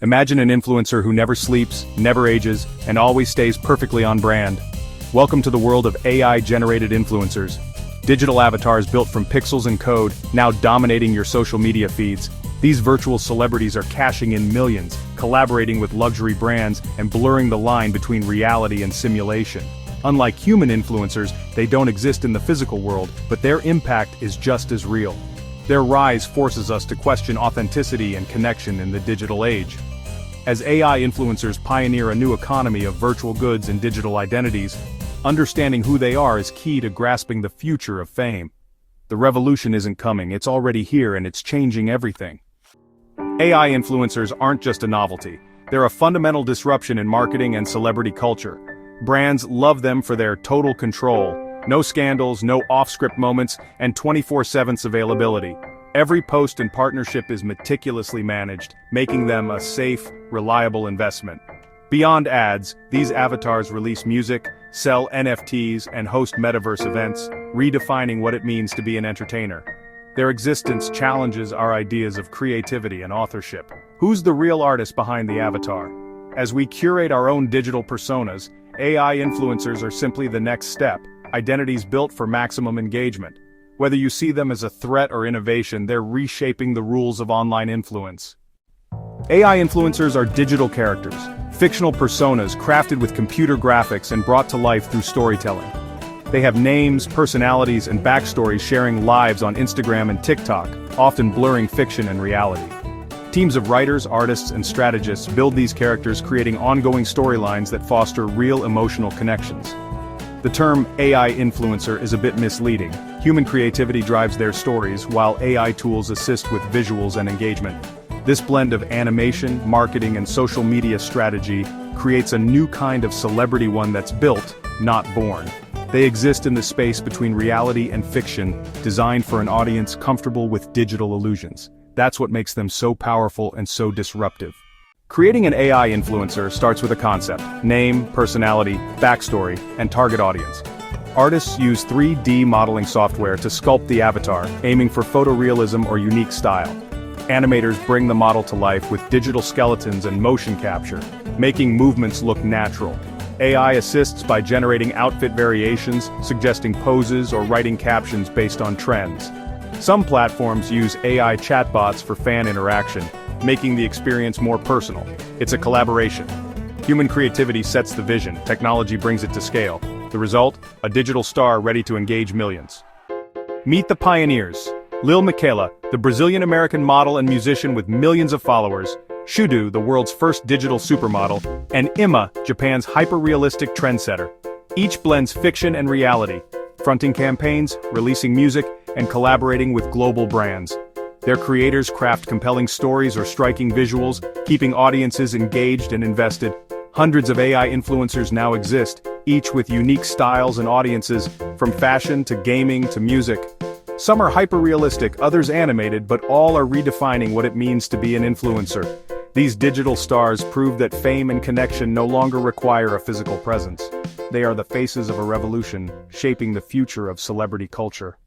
Imagine an influencer who never sleeps, never ages, and always stays perfectly on brand. Welcome to the world of AI-generated influencers. Digital avatars built from pixels and code, now dominating your social media feeds. These virtual celebrities are cashing in millions, collaborating with luxury brands, and blurring the line between reality and simulation. Unlike human influencers, they don't exist in the physical world, but their impact is just as real. Their rise forces us to question authenticity and connection in the digital age. As AI influencers pioneer a new economy of virtual goods and digital identities, understanding who they are is key to grasping the future of fame. The revolution isn't coming, it's already here and it's changing everything. AI influencers aren't just a novelty, they're a fundamental disruption in marketing and celebrity culture. Brands love them for their total control, no scandals, no off-script moments, and 24/7 availability. Every post and partnership is meticulously managed, making them a safe, reliable investment. Beyond ads, these avatars release music, sell NFTs, and host metaverse events, redefining what it means to be an entertainer. Their existence challenges our ideas of creativity and authorship. Who's the real artist behind the avatar? As we curate our own digital personas, AI influencers are simply the next step, identities built for maximum engagement. Whether you see them as a threat or innovation, they're reshaping the rules of online influence. AI influencers are digital characters, fictional personas crafted with computer graphics and brought to life through storytelling. They have names, personalities, and backstories, sharing lives on Instagram and TikTok, often blurring fiction and reality. Teams of writers, artists, and strategists build these characters, creating ongoing storylines that foster real emotional connections. The term AI influencer is a bit misleading. Human creativity drives their stories, while AI tools assist with visuals and engagement. This blend of animation, marketing, and social media strategy creates a new kind of celebrity, one that's built, not born. They exist in the space between reality and fiction, designed for an audience comfortable with digital illusions. That's what makes them so powerful and so disruptive. Creating an AI influencer starts with a concept: name, personality, backstory, and target audience. Artists use 3D modeling software to sculpt the avatar, aiming for photorealism or unique style. Animators bring the model to life with digital skeletons and motion capture, making movements look natural. AI assists by generating outfit variations, suggesting poses, or writing captions based on trends. Some platforms use AI chatbots for fan interaction, making the experience more personal. It's a collaboration. Human creativity sets the vision, technology brings it to scale. The result? A digital star ready to engage millions. Meet the pioneers. Lil Miquela, the Brazilian-American model and musician with millions of followers, Shudu, the world's first digital supermodel, and Ima, Japan's hyper-realistic trendsetter. Each blends fiction and reality, fronting campaigns, releasing music, and collaborating with global brands. Their creators craft compelling stories or striking visuals, keeping audiences engaged and invested. Hundreds of AI influencers now exist, each with unique styles and audiences, from fashion to gaming to music. Some are hyper-realistic, others animated, but all are redefining what it means to be an influencer. These digital stars prove that fame and connection no longer require a physical presence. They are the faces of a revolution, shaping the future of celebrity culture.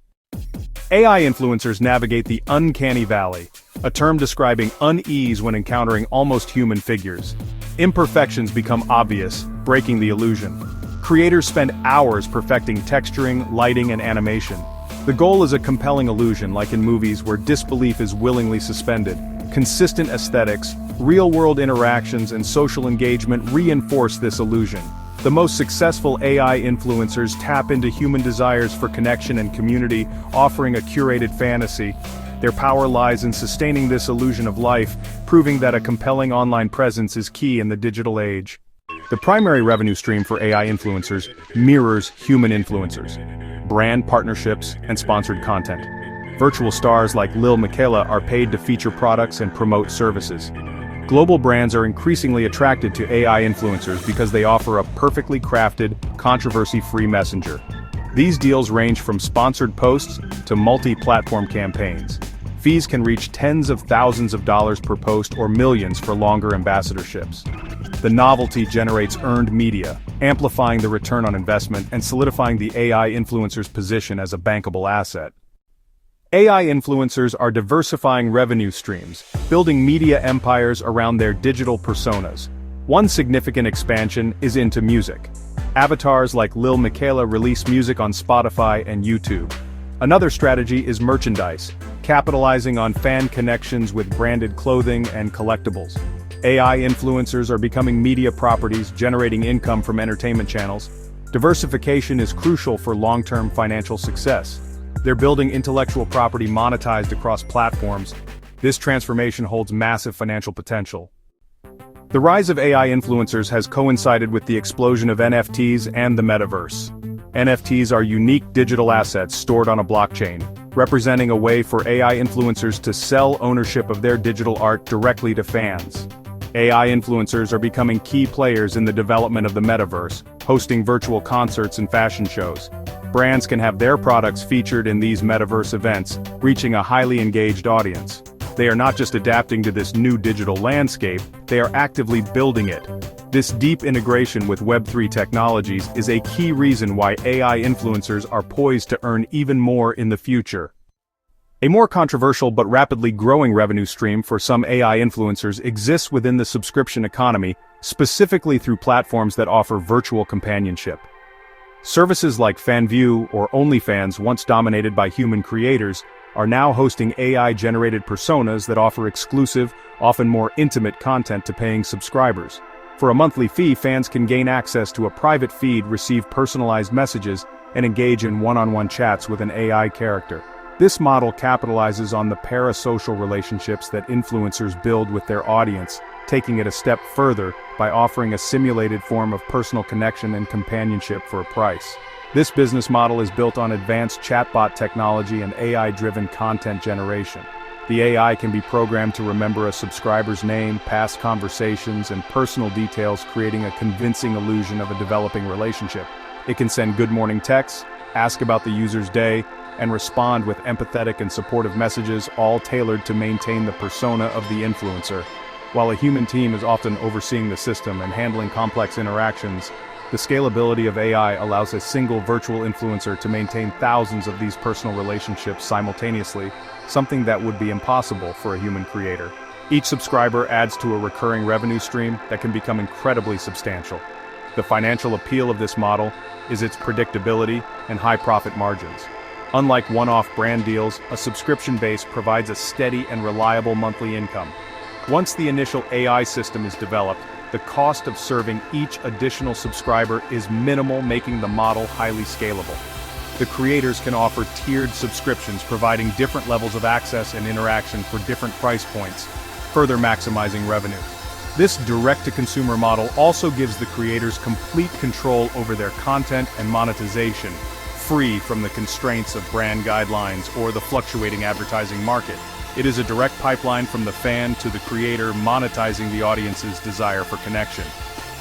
AI influencers navigate the uncanny valley, a term describing unease when encountering almost human figures. Imperfections become obvious, breaking the illusion. Creators spend hours perfecting texturing, lighting, and animation. The goal is a compelling illusion, like in movies where disbelief is willingly suspended. Consistent aesthetics, real-world interactions, and social engagement reinforce this illusion. The most successful AI influencers tap into human desires for connection and community, offering a curated fantasy. Their power lies in sustaining this illusion of life, proving that a compelling online presence is key in the digital age. The primary revenue stream for AI influencers mirrors human influencers: brand partnerships and sponsored content. Virtual stars like Lil Miquela are paid to feature products and promote services. Global brands are increasingly attracted to AI influencers because they offer a perfectly crafted, controversy-free messenger. These deals range from sponsored posts to multi-platform campaigns. Fees can reach tens of thousands of dollars per post or millions for longer ambassadorships. The novelty generates earned media, amplifying the return on investment and solidifying the AI influencer's position as a bankable asset. AI influencers are diversifying revenue streams, building media empires around their digital personas. One significant expansion is into music. Avatars like Lil Miquela release music on Spotify and YouTube. Another strategy is merchandise, capitalizing on fan connections with branded clothing and collectibles. AI influencers are becoming media properties, generating income from entertainment channels. Diversification is crucial for long-term financial success. They're building intellectual property monetized across platforms. This transformation holds massive financial potential. The rise of AI influencers has coincided with the explosion of NFTs and the metaverse. NFTs are unique digital assets stored on a blockchain, representing a way for AI influencers to sell ownership of their digital art directly to fans. AI influencers are becoming key players in the development of the metaverse, hosting virtual concerts and fashion shows. Brands can have their products featured in these metaverse events, reaching a highly engaged audience. They are not just adapting to this new digital landscape, they are actively building it. This deep integration with Web3 technologies is a key reason why AI influencers are poised to earn even more in the future. A more controversial but rapidly growing revenue stream for some AI influencers exists within the subscription economy, specifically through platforms that offer virtual companionship. Services like FanView or OnlyFans, once dominated by human creators, are now hosting AI-generated personas that offer exclusive, often more intimate content to paying subscribers. For a monthly fee, fans can gain access to a private feed, receive personalized messages, and engage in one-on-one chats with an AI character. This model capitalizes on the parasocial relationships that influencers build with their audience, taking it a step further by offering a simulated form of personal connection and companionship for a price. This business model is built on advanced chatbot technology and AI-driven content generation. The AI can be programmed to remember a subscriber's name, past conversations, and personal details, creating a convincing illusion of a developing relationship. It can send good morning texts, ask about the user's day, and respond with empathetic and supportive messages, all tailored to maintain the persona of the influencer. While a human team is often overseeing the system and handling complex interactions, the scalability of AI allows a single virtual influencer to maintain thousands of these personal relationships simultaneously, something that would be impossible for a human creator. Each subscriber adds to a recurring revenue stream that can become incredibly substantial. The financial appeal of this model is its predictability and high profit margins. Unlike one-off brand deals, a subscription base provides a steady and reliable monthly income. Once the initial AI system is developed, the cost of serving each additional subscriber is minimal, making the model highly scalable. The creators can offer tiered subscriptions, providing different levels of access and interaction for different price points, further maximizing revenue. This direct-to-consumer model also gives the creators complete control over their content and monetization, free from the constraints of brand guidelines or the fluctuating advertising market. It is a direct pipeline from the fan to the creator, monetizing the audience's desire for connection.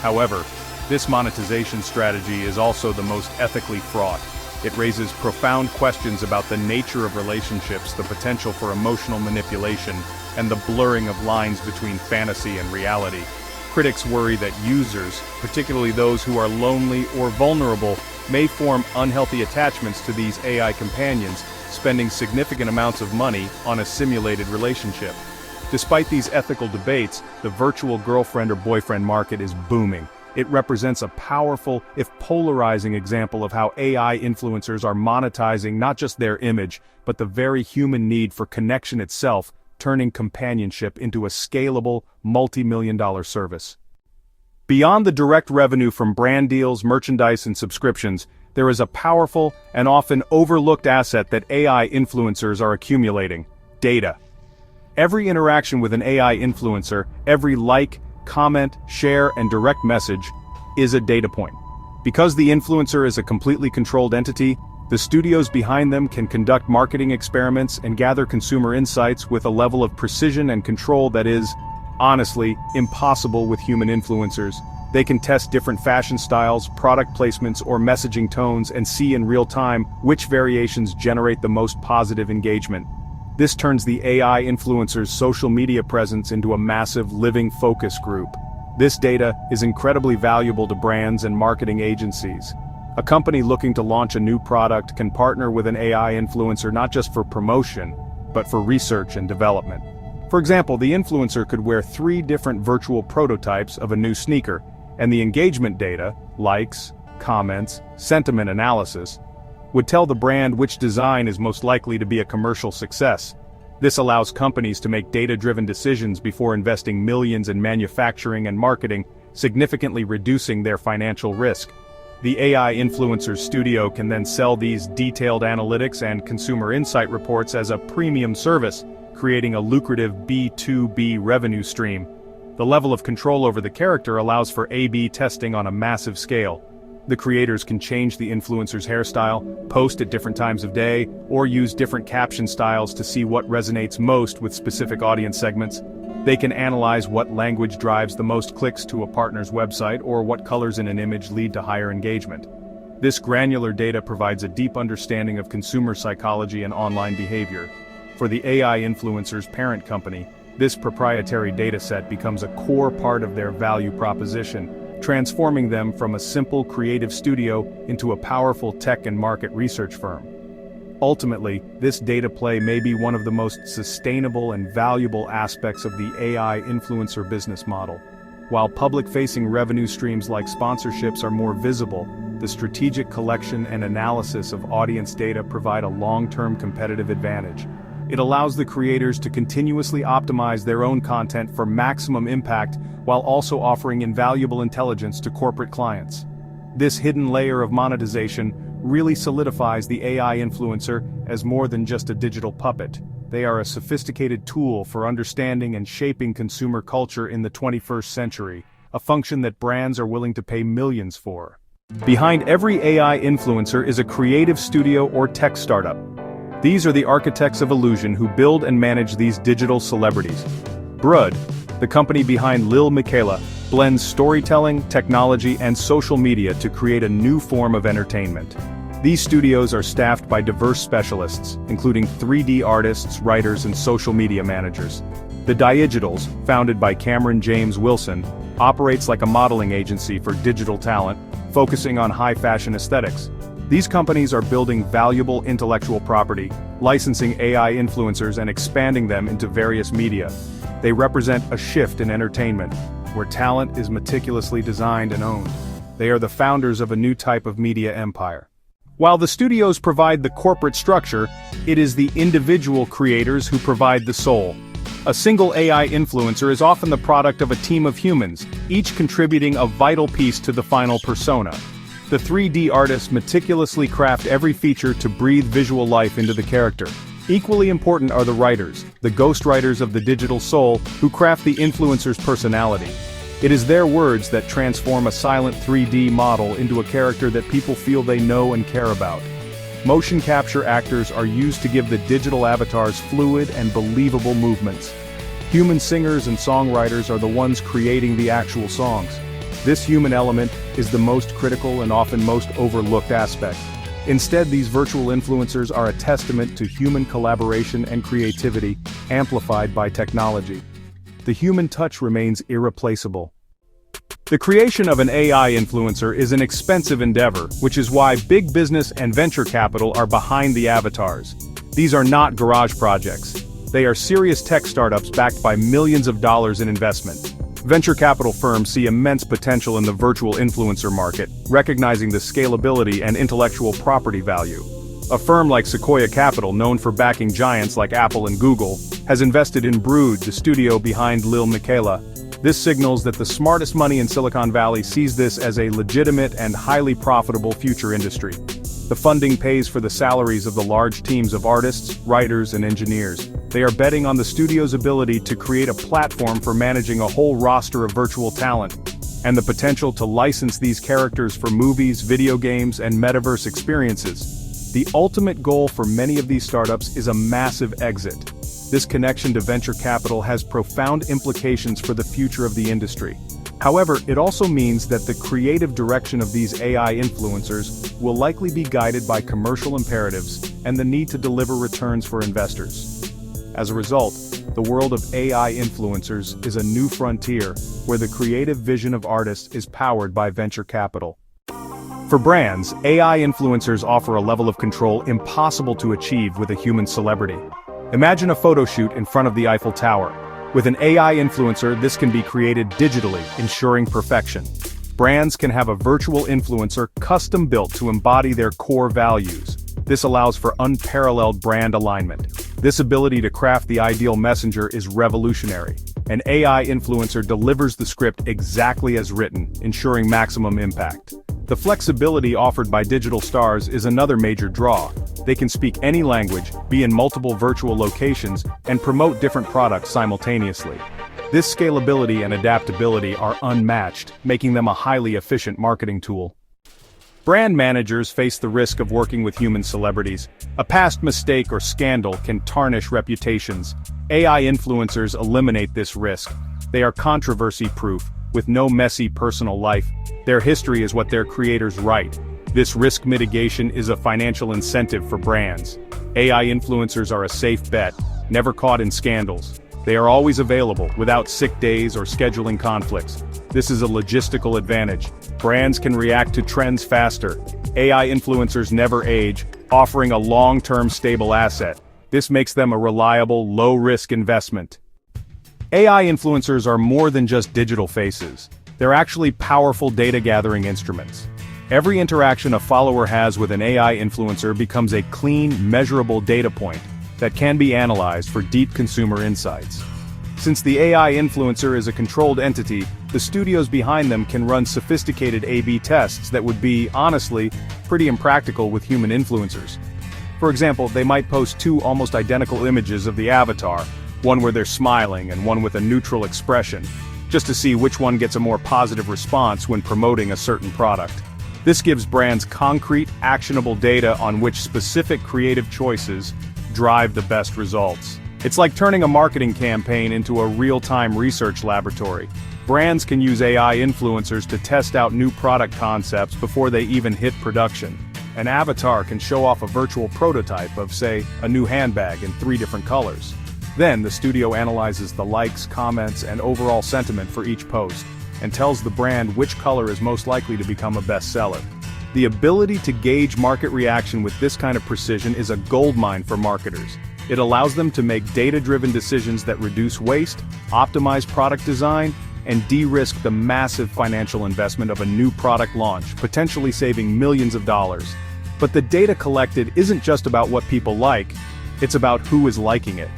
However, this monetization strategy is also the most ethically fraught. It raises profound questions about the nature of relationships, the potential for emotional manipulation, and the blurring of lines between fantasy and reality. Critics worry that users, particularly those who are lonely or vulnerable, may form unhealthy attachments to these AI companions, spending significant amounts of money on a simulated relationship. Despite these ethical debates, the virtual girlfriend or boyfriend market is booming. It represents a powerful, if polarizing, example of how AI influencers are monetizing not just their image, but the very human need for connection itself, turning companionship into a scalable, multi-million-dollar service. Beyond the direct revenue from brand deals, merchandise, and subscriptions, there is a powerful and often overlooked asset that AI influencers are accumulating: data. Every interaction with an AI influencer, every like, comment, share, and direct message is a data point. Because the influencer is a completely controlled entity, the studios behind them can conduct marketing experiments and gather consumer insights with a level of precision and control that is, honestly, impossible with human influencers. They can test different fashion styles, product placements, or messaging tones and see in real time which variations generate the most positive engagement. This turns the AI influencer's social media presence into a massive living focus group. This data is incredibly valuable to brands and marketing agencies. A company looking to launch a new product can partner with an AI influencer not just for promotion, but for research and development. For example, the influencer could wear 3 different virtual prototypes of a new sneaker, and the engagement data, likes, comments, sentiment analysis, would tell the brand which design is most likely to be a commercial success. This allows companies to make data-driven decisions before investing millions in manufacturing and marketing, significantly reducing their financial risk. The AI influencer's studio can then sell these detailed analytics and consumer insight reports as a premium service, creating a lucrative B2B revenue stream. The level of control over the character allows for A/B testing on a massive scale. The creators can change the influencer's hairstyle, post at different times of day, or use different caption styles to see what resonates most with specific audience segments. They can analyze what language drives the most clicks to a partner's website or what colors in an image lead to higher engagement. This granular data provides a deep understanding of consumer psychology and online behavior. For the AI influencer's parent company, this proprietary dataset becomes a core part of their value proposition, transforming them from a simple creative studio into a powerful tech and market research firm. Ultimately, this data play may be one of the most sustainable and valuable aspects of the AI influencer business model. While public-facing revenue streams like sponsorships are more visible, the strategic collection and analysis of audience data provide a long-term competitive advantage. It allows the creators to continuously optimize their own content for maximum impact while also offering invaluable intelligence to corporate clients. This hidden layer of monetization really solidifies the AI influencer as more than just a digital puppet. They are a sophisticated tool for understanding and shaping consumer culture in the 21st century, a function that brands are willing to pay millions for. Behind every AI influencer is a creative studio or tech startup. These are the architects of illusion who build and manage these digital celebrities. Brud, the company behind Lil Miquela, blends storytelling, technology, and social media to create a new form of entertainment. These studios are staffed by diverse specialists, including 3D artists, writers, and social media managers. The Digitals, founded by Cameron James Wilson, operates like a modeling agency for digital talent, focusing on high-fashion aesthetics. These companies are building valuable intellectual property, licensing AI influencers and expanding them into various media. They represent a shift in entertainment, where talent is meticulously designed and owned. They are the founders of a new type of media empire. While the studios provide the corporate structure, it is the individual creators who provide the soul. A single AI influencer is often the product of a team of humans, each contributing a vital piece to the final persona. The 3D artists meticulously craft every feature to breathe visual life into the character. Equally important are the writers, the ghostwriters of the digital soul, who craft the influencer's personality. It is their words that transform a silent 3D model into a character that people feel they know and care about. Motion capture actors are used to give the digital avatars fluid and believable movements. Human singers and songwriters are the ones creating the actual songs. This human element is the most critical and often most overlooked aspect. Instead, these virtual influencers are a testament to human collaboration and creativity, amplified by technology. The human touch remains irreplaceable. The creation of an AI influencer is an expensive endeavor, which is why big business and venture capital are behind the avatars. These are not garage projects. They are serious tech startups backed by millions of dollars in investment. Venture capital firms see immense potential in the virtual influencer market, recognizing the scalability and intellectual property value. A firm like Sequoia Capital, known for backing giants like Apple and Google, has invested in Brood, the studio behind Lil Miquela. This signals that the smartest money in Silicon Valley sees this as a legitimate and highly profitable future industry. The funding pays for the salaries of the large teams of artists, writers, and engineers. They are betting on the studio's ability to create a platform for managing a whole roster of virtual talent, and the potential to license these characters for movies, video games, and metaverse experiences. The ultimate goal for many of these startups is a massive exit. This connection to venture capital has profound implications for the future of the industry. However, it also means that the creative direction of these AI influencers will likely be guided by commercial imperatives and the need to deliver returns for investors. As a result, the world of AI influencers is a new frontier where the creative vision of artists is powered by venture capital. For brands, AI influencers offer a level of control impossible to achieve with a human celebrity. Imagine a photo shoot in front of the Eiffel Tower. With an AI influencer, this can be created digitally, ensuring perfection. Brands can have a virtual influencer custom-built to embody their core values. This allows for unparalleled brand alignment. This ability to craft the ideal messenger is revolutionary. An AI influencer delivers the script exactly as written, ensuring maximum impact. The flexibility offered by digital stars is another major draw. They can speak any language, be in multiple virtual locations, and promote different products simultaneously. This scalability and adaptability are unmatched, making them a highly efficient marketing tool. Brand managers face the risk of working with human celebrities. A past mistake or scandal can tarnish reputations. AI influencers eliminate this risk. They are controversy-proof, with no messy personal life. Their history is what their creators write. This risk mitigation is a financial incentive for brands. AI influencers are a safe bet, never caught in scandals. They are always available, without sick days or scheduling conflicts. This is a logistical advantage. Brands can react to trends faster. AI influencers never age, offering a long-term stable asset. This makes them a reliable, low-risk investment. AI influencers are more than just digital faces. They're actually powerful data-gathering instruments. Every interaction a follower has with an AI influencer becomes a clean, measurable data point that can be analyzed for deep consumer insights. Since the AI influencer is a controlled entity, the studios behind them can run sophisticated A/B tests that would be, honestly, pretty impractical with human influencers. For example, they might post two almost identical images of the avatar, one where they're smiling and one with a neutral expression, just to see which one gets a more positive response when promoting a certain product. This gives brands concrete, actionable data on which specific creative choices drive the best results. It's like turning a marketing campaign into a real-time research laboratory. Brands can use AI influencers to test out new product concepts before they even hit production. An avatar can show off a virtual prototype of, say, a new handbag in 3 different colors. Then the studio analyzes the likes, comments, and overall sentiment for each post, and tells the brand which color is most likely to become a bestseller. The ability to gauge market reaction with this kind of precision is a goldmine for marketers. It allows them to make data-driven decisions that reduce waste, optimize product design, and de-risk the massive financial investment of a new product launch, potentially saving millions of dollars. But the data collected isn't just about what people like, it's about who is liking it.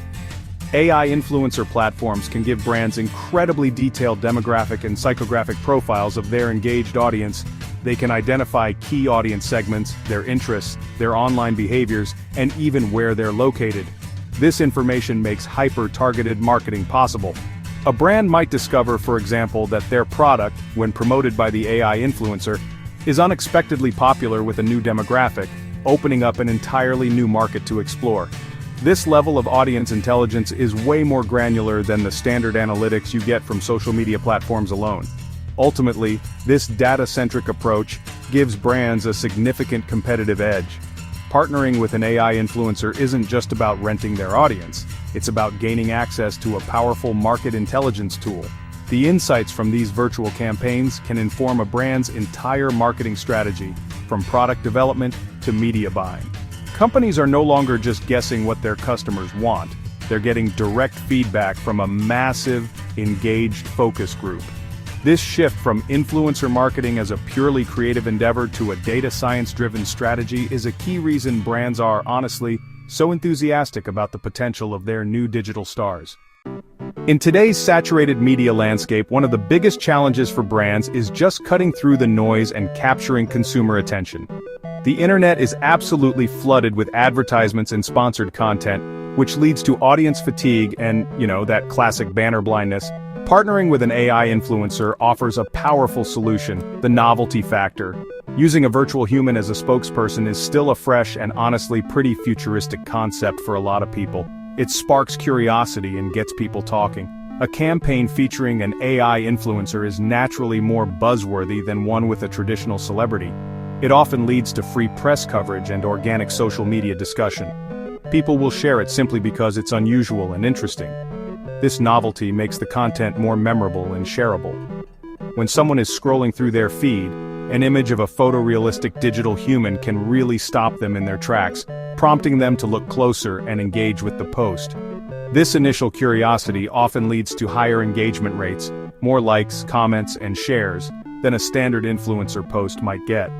AI influencer platforms can give brands incredibly detailed demographic and psychographic profiles of their engaged audience. They can identify key audience segments, their interests, their online behaviors, and even where they're located. This information makes hyper-targeted marketing possible. A brand might discover, for example, that their product, when promoted by the AI influencer, is unexpectedly popular with a new demographic, opening up an entirely new market to explore. This level of audience intelligence is way more granular than the standard analytics you get from social media platforms alone. Ultimately, this data-centric approach gives brands a significant competitive edge. Partnering with an AI influencer isn't just about renting their audience, it's about gaining access to a powerful market intelligence tool. The insights from these virtual campaigns can inform a brand's entire marketing strategy, from product development to media buying. Companies are no longer just guessing what their customers want, they're getting direct feedback from a massive, engaged focus group. This shift from influencer marketing as a purely creative endeavor to a data science-driven strategy is a key reason brands are, honestly, so enthusiastic about the potential of their new digital stars. In today's saturated media landscape, one of the biggest challenges for brands is just cutting through the noise and capturing consumer attention. The internet is absolutely flooded with advertisements and sponsored content, which leads to audience fatigue and, that classic banner blindness. Partnering with an AI influencer offers a powerful solution: the novelty factor. Using a virtual human as a spokesperson is still a fresh and honestly pretty futuristic concept for a lot of people. It sparks curiosity and gets people talking. A campaign featuring an AI influencer is naturally more buzzworthy than one with a traditional celebrity. It often leads to free press coverage and organic social media discussion. People will share it simply because it's unusual and interesting. This novelty makes the content more memorable and shareable. When someone is scrolling through their feed, An image of a photorealistic digital human can really stop them in their tracks, prompting them to look closer and engage with the post. This initial curiosity often leads to higher engagement rates, more likes, comments, and shares, than a standard influencer post might get.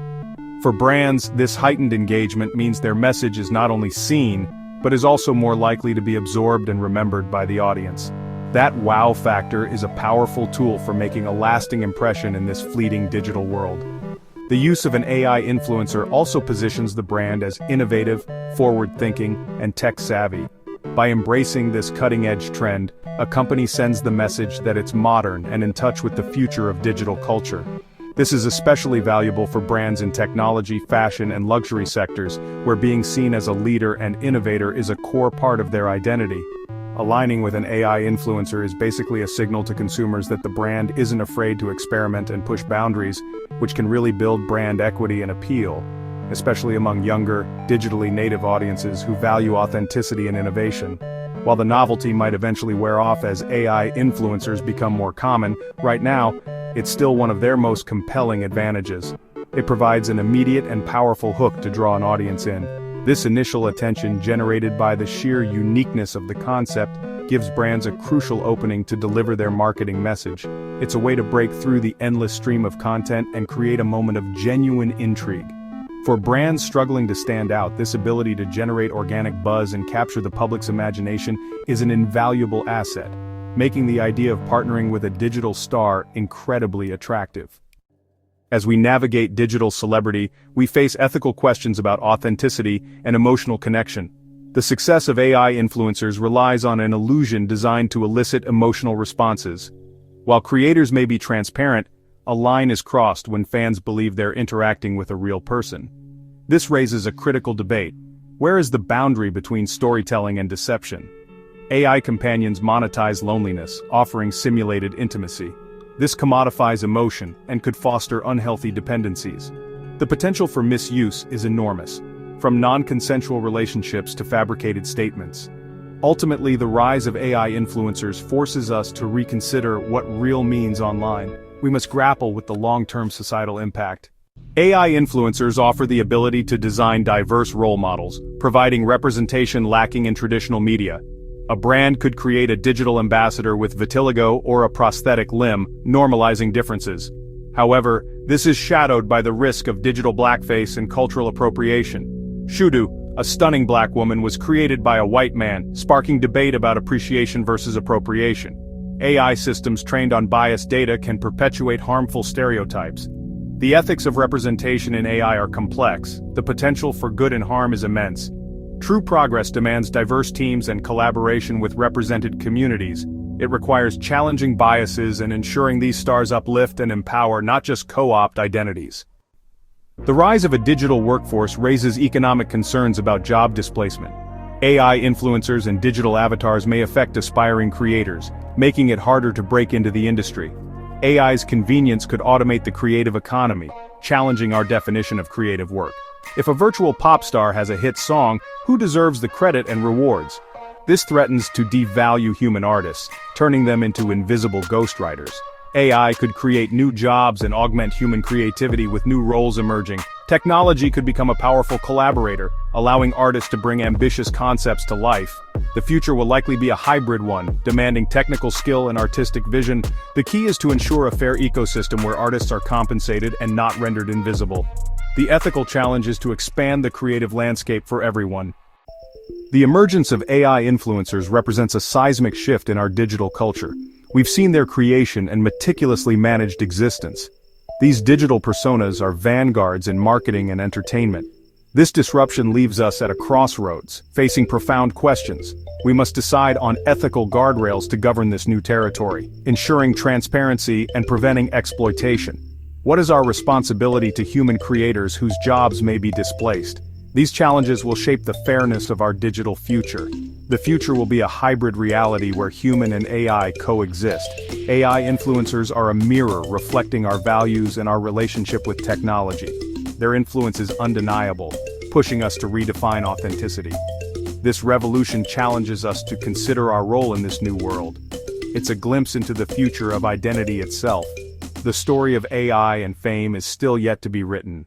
For brands, this heightened engagement means their message is not only seen, but is also more likely to be absorbed and remembered by the audience. That wow factor is a powerful tool for making a lasting impression in this fleeting digital world. The use of an AI influencer also positions the brand as innovative, forward-thinking, and tech-savvy. By embracing this cutting-edge trend, a company sends the message that it's modern and in touch with the future of digital culture. This is especially valuable for brands in technology, fashion, and luxury sectors, where being seen as a leader and innovator is a core part of their identity. Aligning with an AI influencer is basically a signal to consumers that the brand isn't afraid to experiment and push boundaries, which can really build brand equity and appeal, especially among younger, digitally native audiences who value authenticity and innovation. While the novelty might eventually wear off as AI influencers become more common, right now, it's still one of their most compelling advantages. It provides an immediate and powerful hook to draw an audience in. This initial attention generated by the sheer uniqueness of the concept gives brands a crucial opening to deliver their marketing message. It's a way to break through the endless stream of content and create a moment of genuine intrigue. For brands struggling to stand out, this ability to generate organic buzz and capture the public's imagination is an invaluable asset, making the idea of partnering with a digital star incredibly attractive. As we navigate digital celebrity, we face ethical questions about authenticity and emotional connection. The success of AI influencers relies on an illusion designed to elicit emotional responses. While creators may be transparent, a line is crossed when fans believe they're interacting with a real person. This raises a critical debate. Where is the boundary between storytelling and deception? AI companions monetize loneliness, offering simulated intimacy. This commodifies emotion and could foster unhealthy dependencies. The potential for misuse is enormous, from non-consensual relationships to fabricated statements. Ultimately, the rise of AI influencers forces us to reconsider what real means online. We must grapple with the long-term societal impact. AI influencers offer the ability to design diverse role models, providing representation lacking in traditional media. A brand could create a digital ambassador with vitiligo or a prosthetic limb, normalizing differences. However, this is shadowed by the risk of digital blackface and cultural appropriation. Shudu, a stunning black woman, was created by a white man, sparking debate about appreciation versus appropriation. AI systems trained on biased data can perpetuate harmful stereotypes. The ethics of representation in AI are complex. The potential for good and harm is immense. True progress demands diverse teams and collaboration with represented communities. It requires challenging biases and ensuring these stars uplift and empower, not just co-opt identities. The rise of a digital workforce raises economic concerns about job displacement. AI influencers and digital avatars may affect aspiring creators, making it harder to break into the industry. AI's convenience could automate the creative economy, challenging our definition of creative work. If a virtual pop star has a hit song, who deserves the credit and rewards? This threatens to devalue human artists, turning them into invisible ghostwriters. AI could create new jobs and augment human creativity with new roles emerging. Technology could become a powerful collaborator, allowing artists to bring ambitious concepts to life. The future will likely be a hybrid one, demanding technical skill and artistic vision. The key is to ensure a fair ecosystem where artists are compensated and not rendered invisible. The ethical challenge is to expand the creative landscape for everyone. The emergence of AI influencers represents a seismic shift in our digital culture. We've seen their creation and meticulously managed existence. These digital personas are vanguards in marketing and entertainment. This disruption leaves us at a crossroads, facing profound questions. We must decide on ethical guardrails to govern this new territory, ensuring transparency and preventing exploitation. What is our responsibility to human creators whose jobs may be displaced? These challenges will shape the fairness of our digital future. The future will be a hybrid reality where human and AI coexist. AI influencers are a mirror reflecting our values and our relationship with technology. Their influence is undeniable, pushing us to redefine authenticity. This revolution challenges us to consider our role in this new world. It's a glimpse into the future of identity itself. The story of AI and fame is still yet to be written,